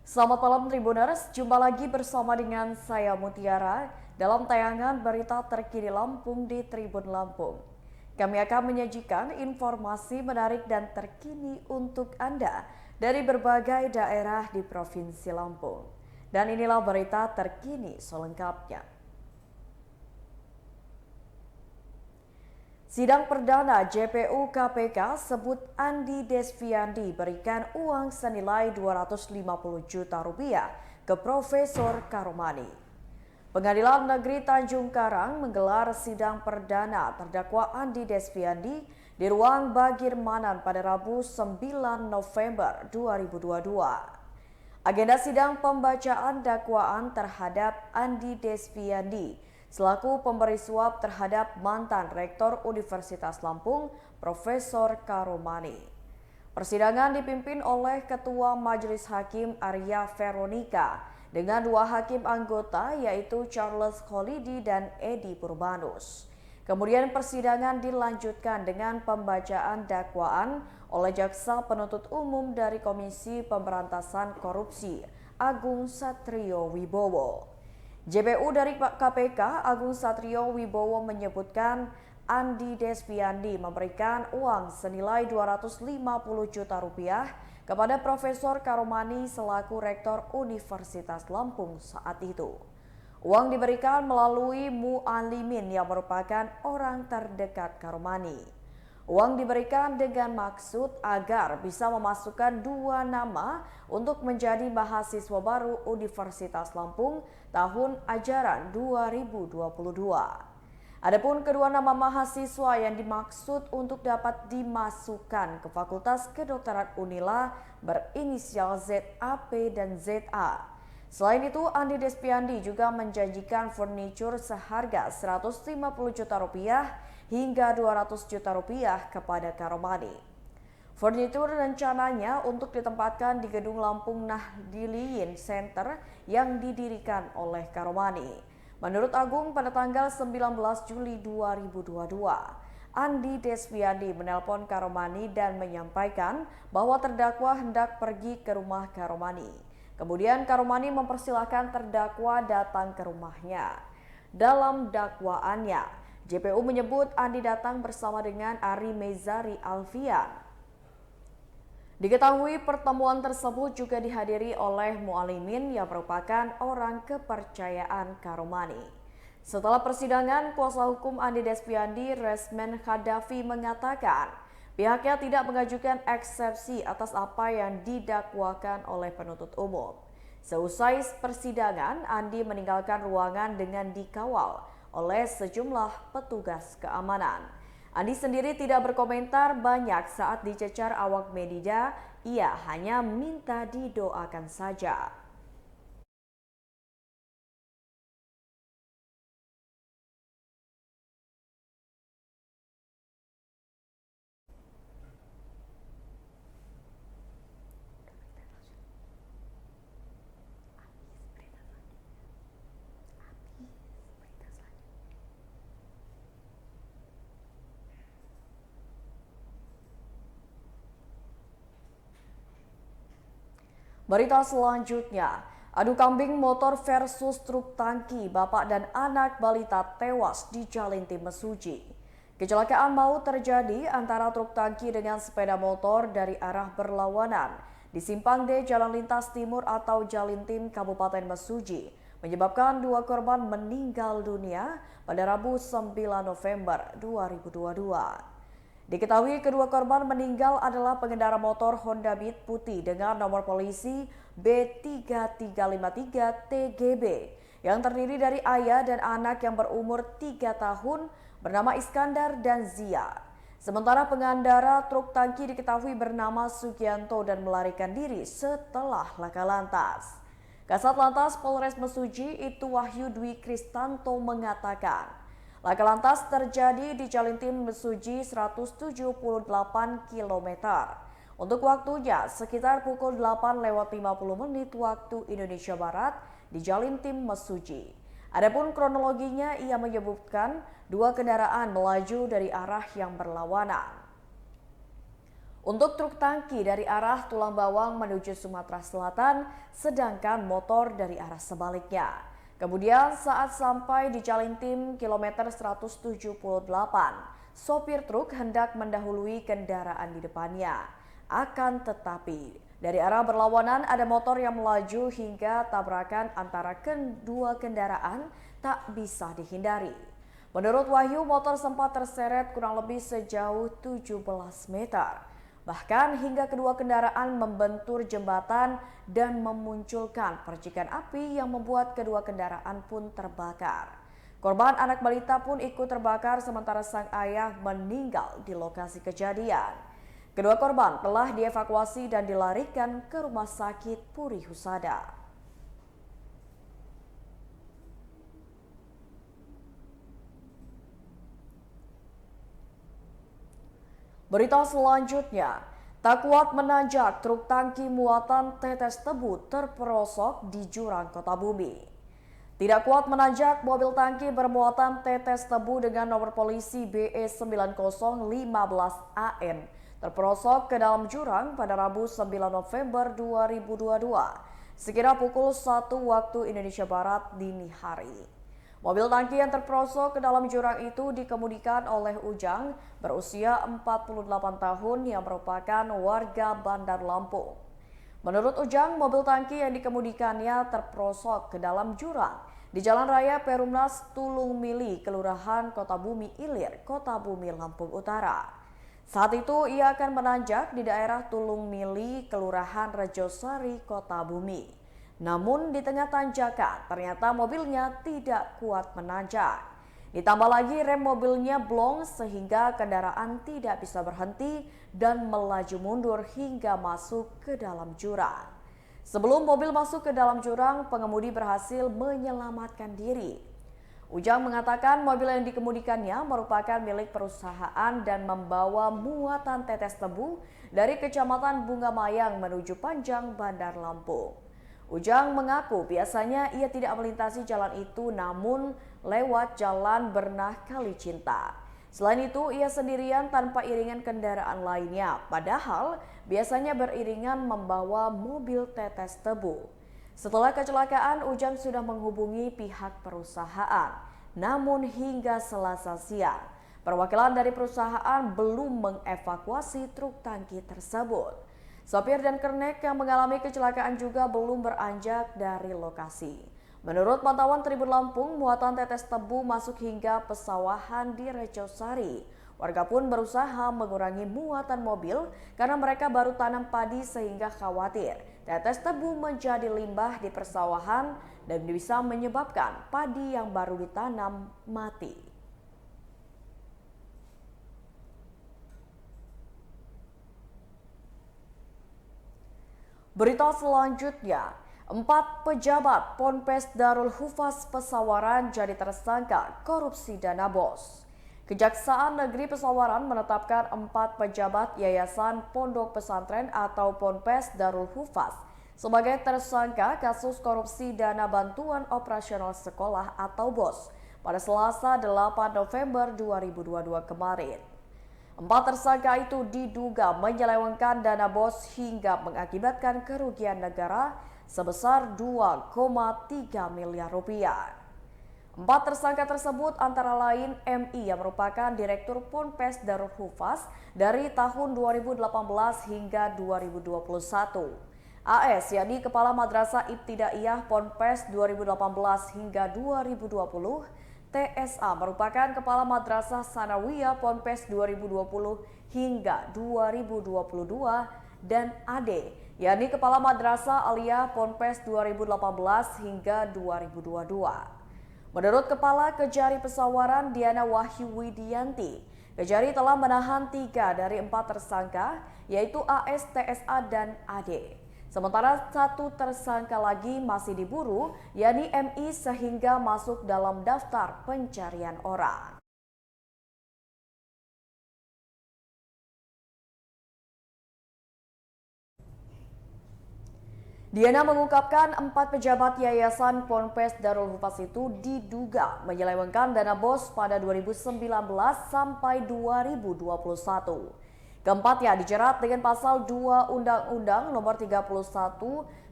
Selamat malam Tribuners, jumpa lagi bersama dengan saya Mutiara dalam tayangan berita terkini Lampung di Tribun Lampung. Kami akan menyajikan informasi menarik dan terkini untuk Anda dari berbagai daerah di Provinsi Lampung. Dan inilah berita terkini selengkapnya. Sidang perdana JPU KPK sebut Andi Desviandi berikan uang senilai 250 juta rupiah ke Profesor Karomani. Pengadilan Negeri Tanjung Karang menggelar sidang perdana terdakwa Andi Desviandi di ruang Bagirmanan pada Rabu 9 November 2022. Agenda sidang pembacaan dakwaan terhadap Andi Desviandi selaku pemberi suap terhadap mantan Rektor Universitas Lampung, Profesor Karomani. Persidangan dipimpin oleh Ketua Majelis Hakim Arya Veronica dengan dua hakim anggota yaitu Charles Kholidi dan Edi Purbanus. Kemudian persidangan dilanjutkan dengan pembacaan dakwaan oleh Jaksa Penuntut Umum dari Komisi Pemberantasan Korupsi Agung Satrio Wibowo. JPU dari KPK Agung Satrio Wibowo menyebutkan Andi Desviandi memberikan uang senilai 250 juta rupiah kepada Profesor Karomani selaku Rektor Universitas Lampung saat itu. Uang diberikan melalui Mu'alimin yang merupakan orang terdekat Karomani. Uang diberikan dengan maksud agar bisa memasukkan dua nama untuk menjadi mahasiswa baru Universitas Lampung tahun ajaran 2022. Adapun kedua nama mahasiswa yang dimaksud untuk dapat dimasukkan ke Fakultas Kedokteran Unila berinisial ZAP dan ZA. Selain itu, Andi Desviandi juga menjanjikan furniture seharga 150 juta rupiah hingga 200 juta rupiah kepada Karomani. Furniture rencananya untuk ditempatkan di gedung Lampung Nahdliyin Center yang didirikan oleh Karomani. Menurut Agung, pada tanggal 19 Juli 2022, Andi Desviandi menelpon Karomani dan menyampaikan bahwa terdakwa hendak pergi ke rumah Karomani. Kemudian Karomani mempersilahkan terdakwa datang ke rumahnya. Dalam dakwaannya, JPU menyebut Andi datang bersama dengan Ari Mezari Alfian. Diketahui pertemuan tersebut juga dihadiri oleh Mu'alimin yang merupakan orang kepercayaan Karomani. Setelah persidangan, kuasa hukum Andi Desviandi, Resmen Khadafi mengatakan pihaknya tidak mengajukan eksepsi atas apa yang didakwakan oleh penuntut umum. Seusai persidangan, Andi meninggalkan ruangan dengan dikawal oleh sejumlah petugas keamanan. Andi sendiri tidak berkomentar banyak saat dicecar awak media, ia hanya minta didoakan saja. Berita selanjutnya, adu kambing motor versus truk tangki, bapak dan anak balita tewas di Jalintim Mesuji. Kecelakaan maut terjadi antara truk tangki dengan sepeda motor dari arah berlawanan di Simpang D Jalan Lintas Timur atau Jalintim Kabupaten Mesuji, menyebabkan dua korban meninggal dunia pada Rabu 9 November 2022. Diketahui kedua korban meninggal adalah pengendara motor Honda Beat putih dengan nomor polisi B3353TGB yang terdiri dari ayah dan anak yang berumur 3 tahun bernama Iskandar dan Zia. Sementara pengendara truk tangki diketahui bernama Sugianto dan melarikan diri setelah laka lantas. Kasat Lantas Polres Mesuji itu Wahyu Dwi Kristanto mengatakan, laka lantas terjadi di Jalintim Mesuji 178 km. Untuk waktunya sekitar pukul 8:50 waktu Indonesia Barat di Jalintim Mesuji. Adapun kronologinya ia menyebutkan dua kendaraan melaju dari arah yang berlawanan. Untuk truk tangki dari arah Tulang Bawang menuju Sumatera Selatan, sedangkan motor dari arah sebaliknya. Kemudian saat sampai di Jalintim kilometer 178, sopir truk hendak mendahului kendaraan di depannya. Akan tetapi, dari arah berlawanan ada motor yang melaju hingga tabrakan antara kedua kendaraan tak bisa dihindari. Menurut Wahyu, motor sempat terseret kurang lebih sejauh 17 meter. Bahkan hingga kedua kendaraan membentur jembatan dan memunculkan percikan api yang membuat kedua kendaraan pun terbakar. Korban anak balita pun ikut terbakar sementara sang ayah meninggal di lokasi kejadian. Kedua korban telah dievakuasi dan dilarikan ke Rumah Sakit Puri Husada. Berita selanjutnya, tak kuat menanjak truk tangki muatan tetes tebu terperosok di jurang Kota Bumi. Tidak kuat menanjak mobil tangki bermuatan tetes tebu dengan nomor polisi BE9015AN terperosok ke dalam jurang pada Rabu 9 November 2022 sekira pukul 1 waktu Indonesia Barat dini hari. Mobil tangki yang terperosok ke dalam jurang itu dikemudikan oleh Ujang berusia 48 tahun yang merupakan warga Bandar Lampung. Menurut Ujang, mobil tangki yang dikemudikannya terperosok ke dalam jurang di Jalan Raya Perumnas Tulung Mili, Kelurahan Kota Bumi Ilir, Kota Bumi, Lampung Utara. Saat itu ia akan menanjak di daerah Tulung Mili, Kelurahan Rejosari, Kota Bumi. Namun di tengah tanjakan ternyata mobilnya tidak kuat menanjak. Ditambah lagi rem mobilnya blong sehingga kendaraan tidak bisa berhenti dan melaju mundur hingga masuk ke dalam jurang. Sebelum mobil masuk ke dalam jurang, pengemudi berhasil menyelamatkan diri. Ujang mengatakan mobil yang dikemudikannya merupakan milik perusahaan dan membawa muatan tetes tebu dari Kecamatan Bunga Mayang menuju Panjang, Bandar Lampung. Ujang mengaku biasanya ia tidak melintasi jalan itu namun lewat jalan Bernah Kali Cinta. Selain itu ia sendirian tanpa iringan kendaraan lainnya, padahal biasanya beriringan membawa mobil tetes tebu. Setelah kecelakaan, Ujang sudah menghubungi pihak perusahaan. Namun hingga Selasa siang, perwakilan dari perusahaan belum mengevakuasi truk tangki tersebut. Sopir dan kernet yang mengalami kecelakaan juga belum beranjak dari lokasi. Menurut pantauan Tribun Lampung, muatan tetes tebu masuk hingga pesawahan di Rejosari. Warga pun berusaha mengurangi muatan mobil karena mereka baru tanam padi sehingga khawatir tetes tebu menjadi limbah di persawahan dan bisa menyebabkan padi yang baru ditanam mati. Berita selanjutnya, 4 pejabat Ponpes Darul Hufaz Pesawaran jadi tersangka korupsi dana BOS. Kejaksaan Negeri Pesawaran menetapkan 4 pejabat Yayasan Pondok Pesantren atau Ponpes Darul Hufaz sebagai tersangka kasus korupsi dana bantuan operasional sekolah atau BOS pada Selasa 8 November 2022 kemarin. 4 tersangka itu diduga menyelewengkan dana BOS hingga mengakibatkan kerugian negara sebesar 2,3 miliar rupiah. 4 tersangka tersebut antara lain MI yang merupakan Direktur Ponpes Darul Hufaz dari tahun 2018 hingga 2021. AS yakni Kepala Madrasah Ibtidaiyah Ponpes 2018 hingga 2020. TSA merupakan Kepala Madrasah Sanawiyah Ponpes 2020 hingga 2022 dan AD yakni Kepala Madrasah Aliyah Ponpes 2018 hingga 2022. Menurut Kepala Kejari Pesawaran Diana Wahyu Widianti, Kejari telah menahan 3 dari 4 tersangka yaitu AS, TSA dan AD. Sementara 1 tersangka lagi masih diburu, yakni MI sehingga masuk dalam daftar pencarian orang. Diana mengungkapkan 4 pejabat Yayasan Ponpes Darul Hufaz itu diduga menyelewengkan dana BOS pada 2019 sampai 2021. Keempatnya dijerat dengan pasal 2 Undang-Undang Nomor 31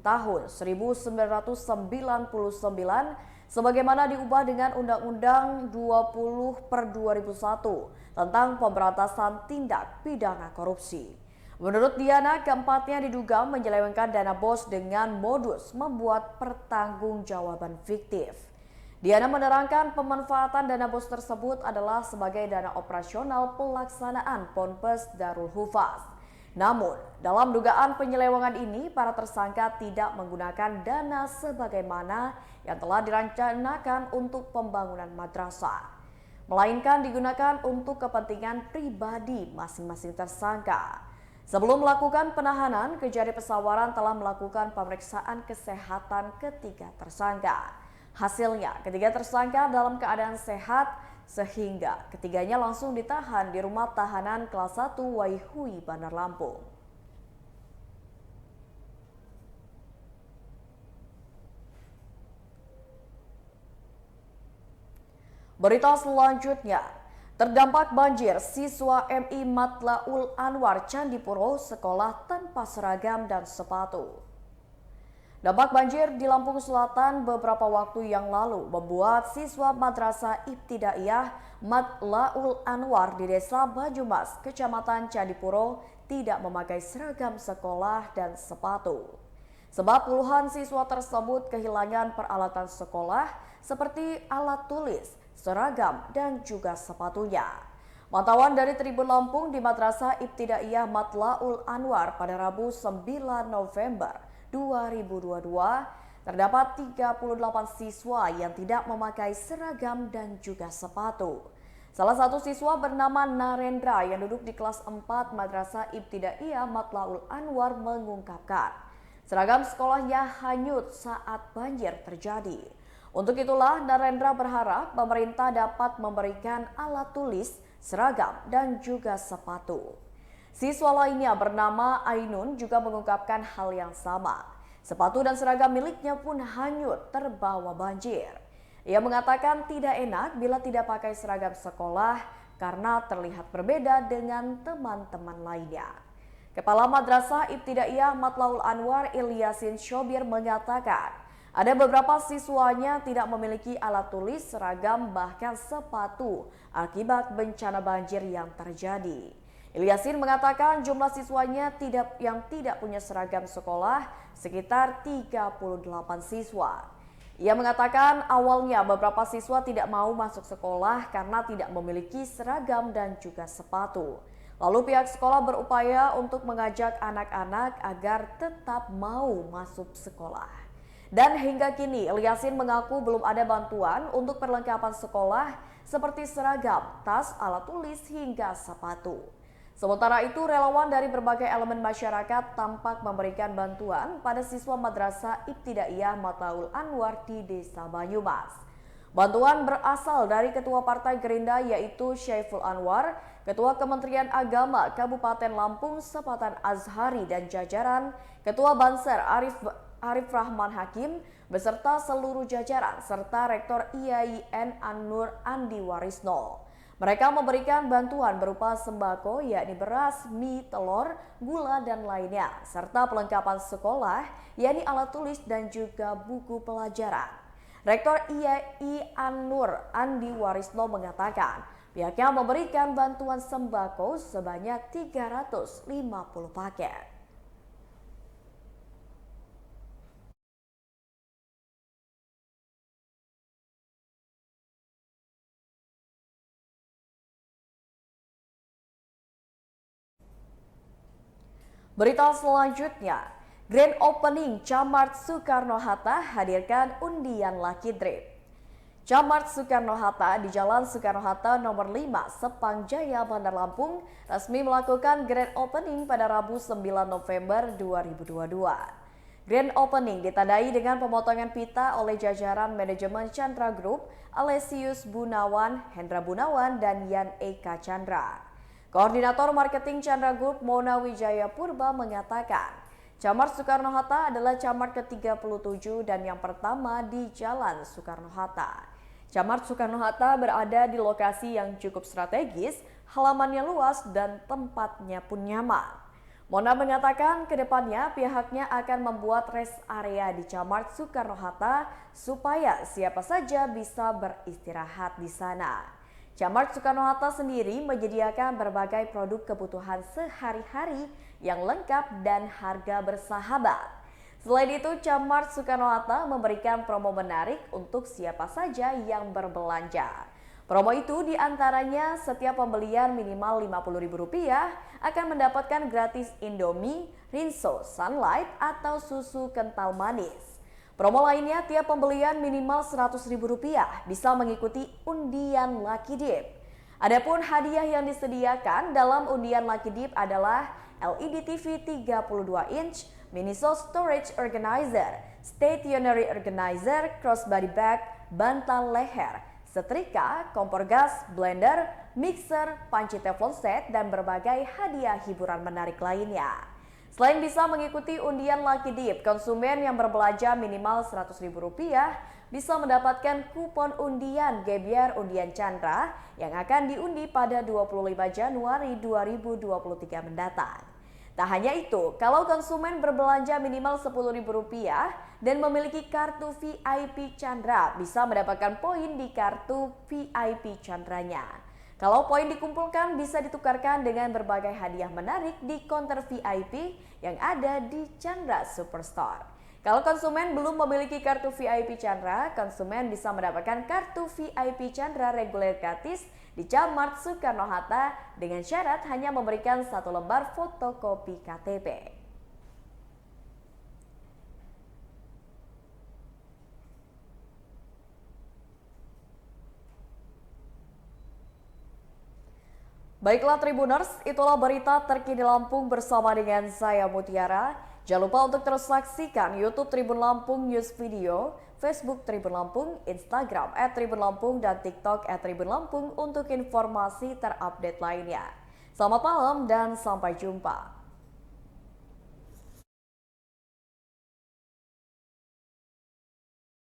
Tahun 1999 sebagaimana diubah dengan Undang-Undang 20/2001 tentang pemberantasan tindak pidana korupsi. Menurut Diana, keempatnya diduga menyelewengkan dana BOS dengan modus membuat pertanggungjawaban fiktif. Diana menerangkan pemanfaatan dana BOS tersebut adalah sebagai dana operasional pelaksanaan Ponpes Darul Hufaz. Namun, dalam dugaan penyelewengan ini, para tersangka tidak menggunakan dana sebagaimana yang telah direncanakan untuk pembangunan madrasah, melainkan digunakan untuk kepentingan pribadi masing-masing tersangka. Sebelum melakukan penahanan, Kejari Pesawaran telah melakukan pemeriksaan kesehatan ketiga tersangka. Hasilnya, ketiga tersangka dalam keadaan sehat sehingga ketiganya langsung ditahan di rumah tahanan kelas 1 Waihui, Bandar Lampung. Berita selanjutnya, terdampak banjir, siswa MI Matlaul Anwar Candipuro sekolah tanpa seragam dan sepatu. Dampak banjir di Lampung Selatan beberapa waktu yang lalu membuat siswa Madrasah Ibtidaiyah Matlaul Anwar di Desa Banyumas, Kecamatan Candipuro tidak memakai seragam sekolah dan sepatu. Sebab puluhan siswa tersebut kehilangan peralatan sekolah seperti alat tulis, seragam, dan juga sepatunya. Pantauan dari Tribun Lampung di Madrasah Ibtidaiyah Matlaul Anwar pada Rabu 9 November 2022, terdapat 38 siswa yang tidak memakai seragam dan juga sepatu. Salah satu siswa bernama Narendra yang duduk di kelas 4 Madrasah Ibtidaiyah Matlaul Anwar mengungkapkan, seragam sekolahnya hanyut saat banjir terjadi. Untuk itulah Narendra berharap pemerintah dapat memberikan alat tulis, seragam, dan juga sepatu. Siswa lainnya bernama Ainun juga mengungkapkan hal yang sama. Sepatu dan seragam miliknya pun hanyut terbawa banjir. Ia mengatakan tidak enak bila tidak pakai seragam sekolah karena terlihat berbeda dengan teman-teman lainnya. Kepala Madrasah Ibtidaiyah Matlaul Anwar Ilyasin Shobir mengatakan, ada beberapa siswanya tidak memiliki alat tulis, seragam, bahkan sepatu akibat bencana banjir yang terjadi. Ilyasin mengatakan jumlah siswanya yang tidak punya seragam sekolah sekitar 38 siswa. Ia mengatakan awalnya beberapa siswa tidak mau masuk sekolah karena tidak memiliki seragam dan juga sepatu. Lalu pihak sekolah berupaya untuk mengajak anak-anak agar tetap mau masuk sekolah. Dan hingga kini Ilyasin mengaku belum ada bantuan untuk perlengkapan sekolah seperti seragam, tas, alat tulis, hingga sepatu. Sementara itu, relawan dari berbagai elemen masyarakat tampak memberikan bantuan pada siswa Madrasah Ibtidaiyah Matlaul Anwar di Desa Banyumas. Bantuan berasal dari Ketua Partai Gerindra yaitu Syaiful Anwar, Ketua Kementerian Agama Kabupaten Lampung Sepatan Azhari dan jajaran, Ketua Banser Arif Rahman Hakim, beserta seluruh jajaran, serta Rektor IAIN An-Nur Andi Warisno. Mereka memberikan bantuan berupa sembako yakni beras, mie, telur, gula, dan lainnya, serta perlengkapan sekolah yakni alat tulis dan juga buku pelajaran. Rektor IAI An-Nur Andi Warisno mengatakan pihaknya memberikan bantuan sembako sebanyak 350 paket. Berita selanjutnya, Grand Opening Chamart Soekarno-Hatta hadirkan undian Lucky Drip. Chamart Soekarno-Hatta di Jalan Soekarno-Hatta nomor 5, Sepang Jaya, Bandar Lampung resmi melakukan Grand Opening pada Rabu 9 November 2022. Grand Opening ditandai dengan pemotongan pita oleh jajaran manajemen Chandra Group, Alesius Bunawan, Hendra Bunawan, dan Yan Eka Chandra. Koordinator Marketing Chandra Group Mona Wijaya Purba mengatakan, Chamart Soekarno-Hatta adalah Chamart ke-37 dan yang pertama di Jalan Soekarno-Hatta. Camart Soekarno-Hatta berada di lokasi yang cukup strategis, halamannya luas dan tempatnya pun nyaman. Mona mengatakan ke depannya pihaknya akan membuat rest area di Camart Soekarno-Hatta supaya siapa saja bisa beristirahat di sana. Camart Soekarno-Hatta sendiri menyediakan berbagai produk kebutuhan sehari-hari yang lengkap dan harga bersahabat. Selain itu, Camart Soekarno-Hatta memberikan promo menarik untuk siapa saja yang berbelanja. Promo itu diantaranya setiap pembelian minimal Rp50.000 akan mendapatkan gratis Indomie, Rinso, Sunlight, atau susu kental manis. Promo lainnya tiap pembelian minimal Rp100.000 bisa mengikuti undian Lucky Dip. Adapun hadiah yang disediakan dalam undian Lucky Dip adalah LED TV 32 inch, Miniso Storage Organizer, Stationary Organizer, Crossbody Bag, bantal leher, setrika, kompor gas, blender, mixer, panci teflon set, dan berbagai hadiah hiburan menarik lainnya. Selain bisa mengikuti undian Lucky Dip, konsumen yang berbelanja minimal Rp100.000 bisa mendapatkan kupon undian Gebiar Undian Chandra yang akan diundi pada 25 Januari 2023 mendatang. Tak hanya itu, kalau konsumen berbelanja minimal Rp10.000 dan memiliki kartu VIP Chandra bisa mendapatkan poin di kartu VIP Chandranya. Kalau poin dikumpulkan bisa ditukarkan dengan berbagai hadiah menarik di konter VIP yang ada di Chandra Superstore. Kalau konsumen belum memiliki kartu VIP Chandra, konsumen bisa mendapatkan kartu VIP Chandra reguler gratis di Camart Soekarno-Hatta dengan syarat hanya memberikan 1 lembar fotokopi KTP. Baiklah Tribuners, itulah berita terkini Lampung bersama dengan saya Mutiara. Jangan lupa untuk terus saksikan YouTube Tribun Lampung News Video, Facebook Tribun Lampung, Instagram @tribunlampung, dan TikTok @tribun Lampung untuk informasi terupdate lainnya. Selamat malam dan sampai jumpa.